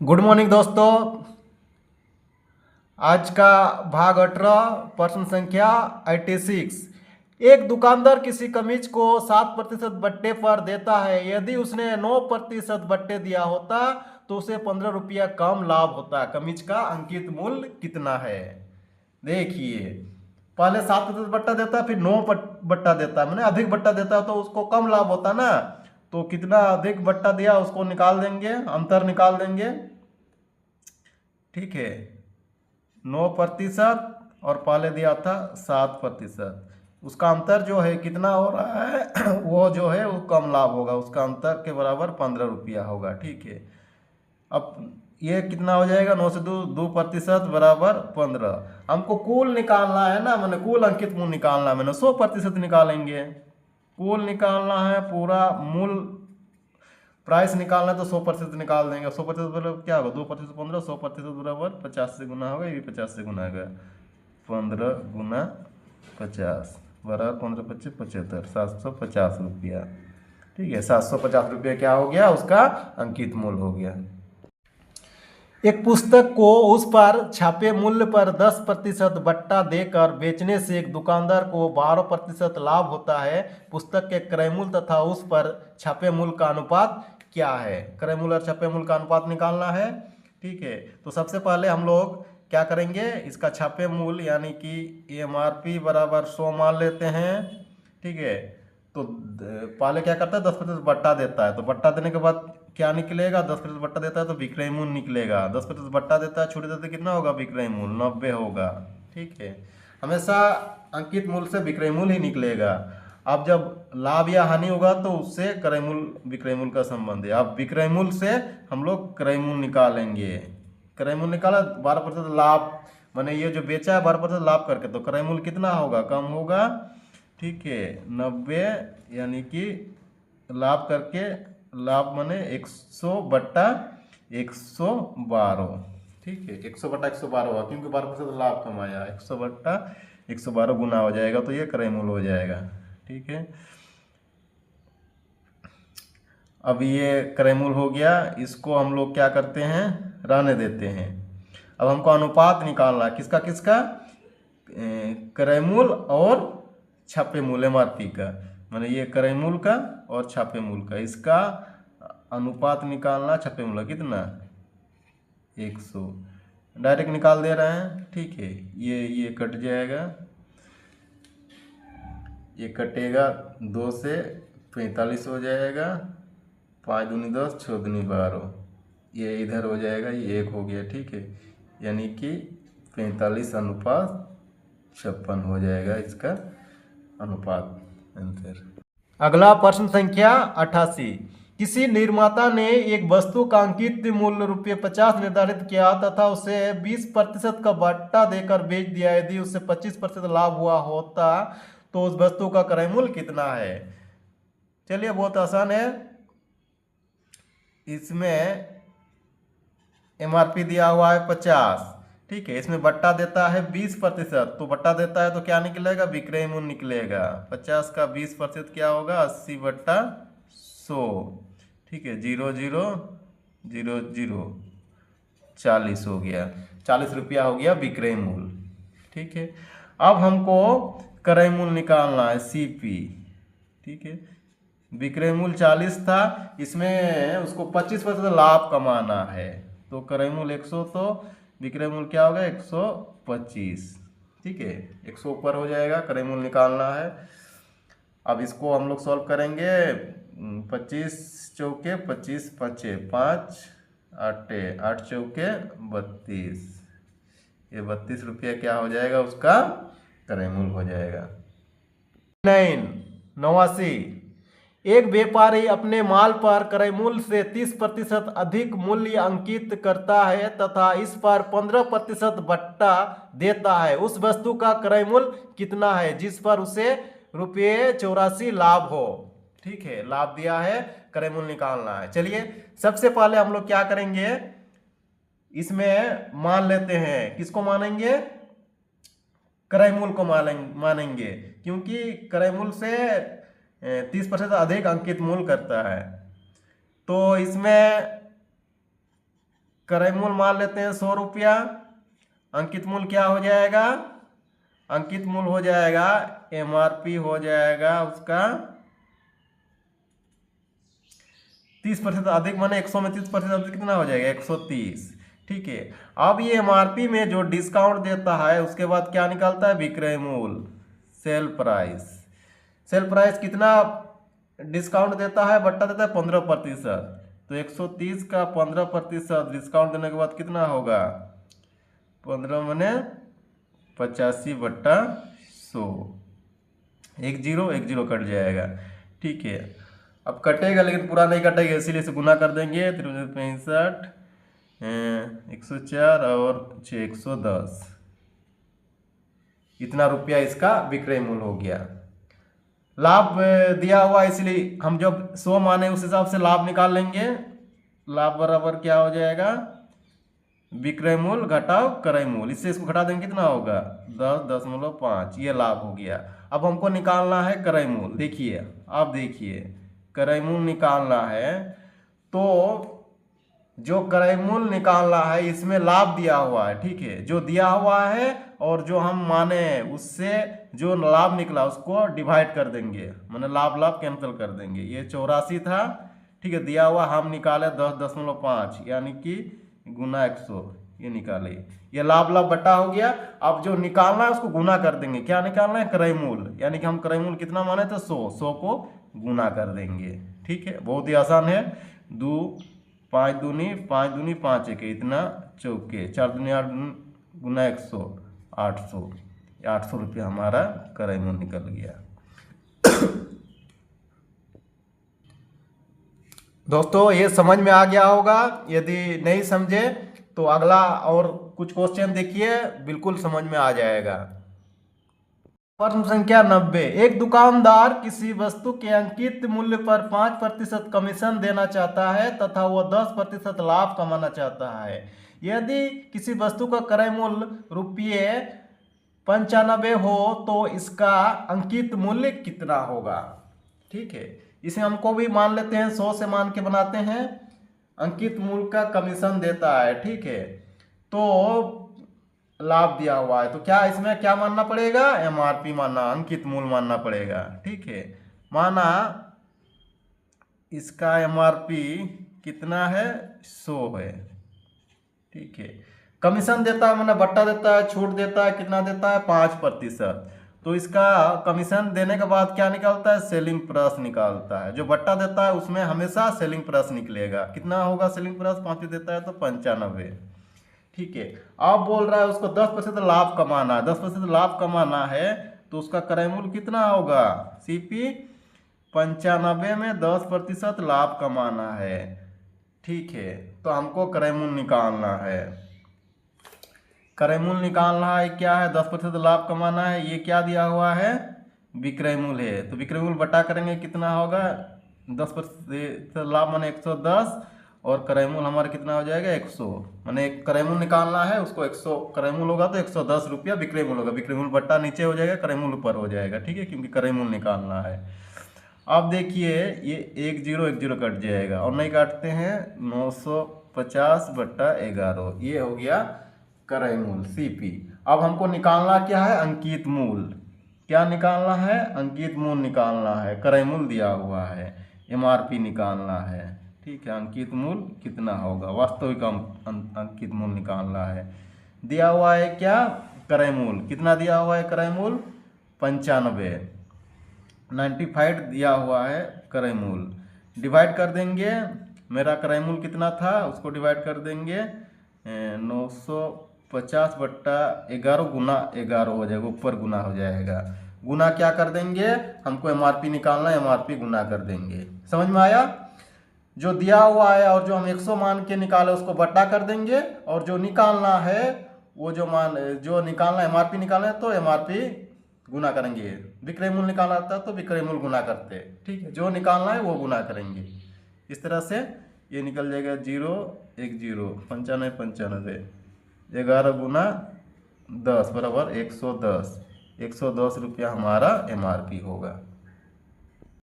Good morning दोस्तों। आज का भाग 18, प्रश्न संख्या 86। एक दुकानदार किसी कमीज को 7% बट्टे पर देता है। यदि उसने 9% बट्टे दिया होता तो उसे 15 रुपया कम लाभ होता। कमीज का अंकित मूल्य कितना है? देखिए, पहले 7% बट्टा देता है, फिर 9 बट्टा देता है, मैंने अधिक बट्टा देता है तो उसको कम लाभ होता ना। तो कितना अधिक बट्टा दिया उसको निकाल देंगे, अंतर निकाल देंगे। ठीक है, 9% और पहले दिया था 7%। उसका अंतर जो है कितना हो रहा है वो जो है वो कम लाभ होगा, उसका अंतर के बराबर 15 रुपया होगा। ठीक है, अब ये कितना हो जाएगा? 9 से 2% बराबर 15। हमको कुल निकालना है ना, मैंने कुल अंकित मूल्य निकालना है, मैंने 100% निकालेंगे। कुल निकालना है, पूरा मूल प्राइस निकालना है तो 100% निकाल देंगे। 100% बराबर क्या होगा? 2% 15, 100% बराबर 50 से गुना होगा, ये भी 50 से गुना होगा। 15 गुना 50 बराबर 15 25 75, 750 रुपया। ठीक है, 750 रुपया क्या हो गया? उसका अंकित मूल्य हो गया। एक पुस्तक को उस पर छापे मूल्य पर 10% बट्टा देकर बेचने से एक दुकानदार को 12% लाभ होता है। पुस्तक के क्रय मूल्य तथा उस पर छापे मूल्य का अनुपात क्या है? क्रय मूल्य और छापे मूल्य का अनुपात निकालना है। ठीक है, तो सबसे पहले हम लोग क्या करेंगे? इसका छापे मूल्य यानी कि MRP बराबर 100 मान लेते हैं। ठीक है, तो पहले क्या करता है? 10% बट्टा देता है, तो बट्टा देने के बाद क्या निकलेगा? 10% बट्टा देता है तो विक्रय मूल्य निकलेगा। 10% बट्टा देता है, छूट देता है, कितना होगा विक्रय मूल्य? 90 होगा। ठीक है, हमेशा अंकित मूल्य से विक्रय मूल्य ही निकलेगा। अब जब लाभ या हानि होगा तो उससे क्रय मूल्य विक्रय मूल्य का संबंध है। अब विक्रय मूल्य से हम लोग क्रय मूल्य निकालेंगे। क्रय मूल्य निकाला, 12% लाभ, मैंने ये जो बेचा है 12% लाभ करके, तो क्रय मूल्य कितना होगा? कम होगा। ठीक है, 90 यानी कि लाभ करके, लाभ माने 100/112। ठीक है, 100/112 हुआ क्योंकि 12% लाभ कमाया। 100/112 गुना हो जाएगा तो ये क्रय मूल्य हो जाएगा। ठीक है, अब ये क्रय मूल्य हो गया, इसको हम लोग क्या करते हैं? रहने देते हैं। अब हमको अनुपात निकालना है, किसका किसका? क्रय मूल्य और छापे मूल्य MRP का, मैंने ये क्रय मूल्य का और छापे मूल्य का, इसका अनुपात निकालना। छापे मूल्य कितना? 100 डायरेक्ट निकाल दे रहे हैं। ठीक है, ये कट जाएगा, ये कटेगा, 2 से 45 हो जाएगा, 5 दूनी 10, 6 दूनी 12, ये इधर हो जाएगा, ये 1 हो गया। ठीक है, यानी कि 45:56 हो जाएगा इसका अनुपात, आंसर। अगला प्रश्न संख्या 88। किसी निर्माता ने एक वस्तु का अंकित मूल्य ₹50 निर्धारित किया तथा उसे 20% का बट्टा देकर बेच दिया। यदि उससे 25% लाभ हुआ होता तो उस वस्तु का क्रय मूल्य कितना है? चलिए, बहुत आसान है। इसमें MRP दिया हुआ है 50। ठीक है, इसमें बट्टा देता है 20%, तो बट्टा देता है तो क्या निकलेगा? विक्रय मूल्य निकलेगा। 50 का 20% क्या होगा? 80/100। ठीक है, 0 0 0 0 40 हो गया। 40 रुपया हो गया विक्रय मूल्य। ठीक है, अब हमको क्रय मूल्य निकालना है, CP। ठीक है, विक्रय मूल्य 40 था, इसमें उसको 25% लाभ कमाना है, तो क्रय मूल्य 100, तो विक्रय मूल्य क्या होगा? 125। ठीक है, 100 ऊपर हो जाएगा, क्रय मूल्य निकालना है। अब इसको हम लोग सॉल्व करेंगे। 25 चौके 25 पचे 5 आटे 8 चौके 32, ये 32 रुपया क्या हो जाएगा? उसका क्रय मूल्य हो जाएगा। 89 एक व्यापारी अपने माल पर क्रय मूल्य से 30% अधिक मूल्य अंकित करता है तथा इस पर 15% बट्टा देता है। उस वस्तु का क्रय मूल्य कितना है जिस पर उसे ₹84 लाभ हो? ठीक है, लाभ दिया है, क्रय मूल्य निकालना है। चलिए, सबसे पहले हम लोग क्या करेंगे? इसमें मान लेते हैं, किसको मानेंगे? क्रय मूल्य को मानेंगे, क्योंकि क्रय मूल्य से 30% अधिक अंकित मूल्य करता है। तो इसमें क्रय मूल्य मान लेते हैं 100 रुपया। अंकित मूल्य क्या हो जाएगा? अंकित मूल्य हो जाएगा MRP हो जाएगा उसका 30% अधिक, माने 100 में 30% अधिक कितना हो जाएगा? 130। ठीक है, अब ये MRP में जो डिस्काउंट देता है उसके बाद क्या निकलता है? विक्रय मूल्य, सेल प्राइस। सेल प्राइस कितना डिस्काउंट देता है? बट्टा देता है 15%। तो 130 का 15% डिस्काउंट देने के बाद कितना होगा? 15 मने 85/100, 10 कट जाएगा। ठीक है, अब कटेगा लेकिन पूरा नहीं कटेगा, इसीलिए इसे गुना कर देंगे। 6365 104 और 6 110, इतना रुपया इसका विक्रय मूल्य हो गया। लाभ दिया हुआ इसलिए हम जब 100 माने उस हिसाब से लाभ निकाल लेंगे। लाभ बराबर क्या हो जाएगा? विक्रय मूल्य घटाओ क्रय मूल्य, इससे इसको घटा देंगे कितना होगा? 10.5, ये लाभ हो गया। अब हमको निकालना है क्रय मूल्य। देखिए, आप देखिए, क्रय मूल्य निकालना है तो जो क्रय मूल्य निकालना है इसमें लाभ दिया हुआ है। ठीक है, जो दिया हुआ है और जो हम माने उससे जो लाभ निकला उसको डिवाइड कर देंगे, माने लाभ लाभ कैंसिल कर देंगे। ये 84 था। ठीक है, दिया हुआ हम निकाले 10.5 यानी कि गुना 100, ये निकाले, ये लाभ लाभ बटा हो गया। अब जो निकालना है उसको गुना कर देंगे। क्या निकालना है? क्रय मूल्य, यानी कि हम क्रय मूल्य कितना माने थे? 100 को गुना कर देंगे। ठीक है, बहुत ही आसान है। 2 5 दूनी 5 दूनी 5 1 इतना चौके, 4 दूनी 8 गुना 100, 800, 800 रुपया हमारा क्रय मूल्य निकल गया। दोस्तों ये समझ में आ गया होगा। यदि नहीं समझे तो अगला और कुछ क्वेश्चन देखिए, बिल्कुल समझ में आ जाएगा। प्रश्न संख्या 90, एक दुकानदार किसी वस्तु के अंकित मूल्य पर 5% कमीशन देना चाहता है तथा वह 10% लाभ कमाना चाहता है। यदि किसी वस्तु का क्रय मूल्य ₹95 हो तो इसका अंकित मूल्य कितना होगा? ठीक है, इसे हमको भी मान लेते हैं, 100 से मान के बनाते हैं। अंकित मूल्य का कमीशन देता है। ठीक है, तो लाभ दिया हुआ है तो क्या इसमें क्या मानना पड़ेगा? MRP मानना, अंकित मूल्य मानना पड़ेगा। ठीक है, माना इसका MRP कितना है? 100 है। ठीक है, कमीशन देता है मैंने बट्टा देता है, छूट देता है, कितना देता है? 5%। तो इसका कमीशन देने के बाद क्या निकलता है? सेलिंग प्राइस निकालता है। जो बट्टा देता है उसमें हमेशा सेलिंग प्राइस निकलेगा। कितना होगा सेलिंग प्राइस? 5 देता है तो 95। ठीक है, अब बोल रहा है उसको 10% लाभ कमाना है। 10% लाभ कमाना है तो उसका क्रय मूल्य कितना होगा? CP 95 में 10% लाभ कमाना है। ठीक है, तो हमको क्रय मूल्य निकालना है। क्रय मूल्य निकालना है, क्या है? 10% लाभ कमाना है। ये क्या दिया हुआ है? विक्रय मूल्य है। तो विक्रय मूल्य बटा करेंगे कितना होगा? 10% लाभ माने 110 और क्रय मूल्य हमारा कितना हो जाएगा? 100। माने क्रय मूल्य निकालना है, उसको 100 क्रय मूल्य होगा तो 110 रुपया विक्रय मूल्य होगा। विक्रय मूल्य बट्टा नीचे हो जाएगा, क्रय मूल्य ऊपर हो जाएगा। ठीक है, क्योंकि क्रय मूल्य निकालना है। अब देखिए, ये 10 कट जाएगा और नहीं काटते हैं, 950/11, ये हो गया क्रय मूल्य CP। अब हमको निकालना क्या है? अंकित मूल्य। क्या निकालना है? अंकित मूल्य निकालना है। क्रय मूल्य दिया हुआ है, MRP निकालना है। ठीक है, अंकित मूल्य कितना होगा? वास्तविक अंकित मूल्य निकालना है। दिया हुआ है क्या? क्रय मूल्य कितना दिया हुआ है? क्रय मूल्य 95 दिया हुआ है क्रय मूल्य। डिवाइड कर देंगे, मेरा क्रय मूल्य कितना था उसको डिवाइड कर देंगे 950/11 गुना 11 हो जाएगा, ऊपर गुना हो जाएगा। गुना क्या कर देंगे? हमको MRP निकालना है, MRP गुना कर देंगे। समझ में आया? जो दिया हुआ है और जो हम 100 मान के निकाले उसको बट्टा कर देंगे और जो निकालना है वो जो निकालना MRP निकालना है तो MRP गुना करेंगे। विक्रय मूल्य निकालना था तो विक्रय मूल्य गुना करते। ठीक है, जो निकालना है वो गुना करेंगे। इस तरह से ये निकल जाएगा 0 1 0 95 11 गुना 10 बराबर 110। 110 रुपया हमारा MRP होगा।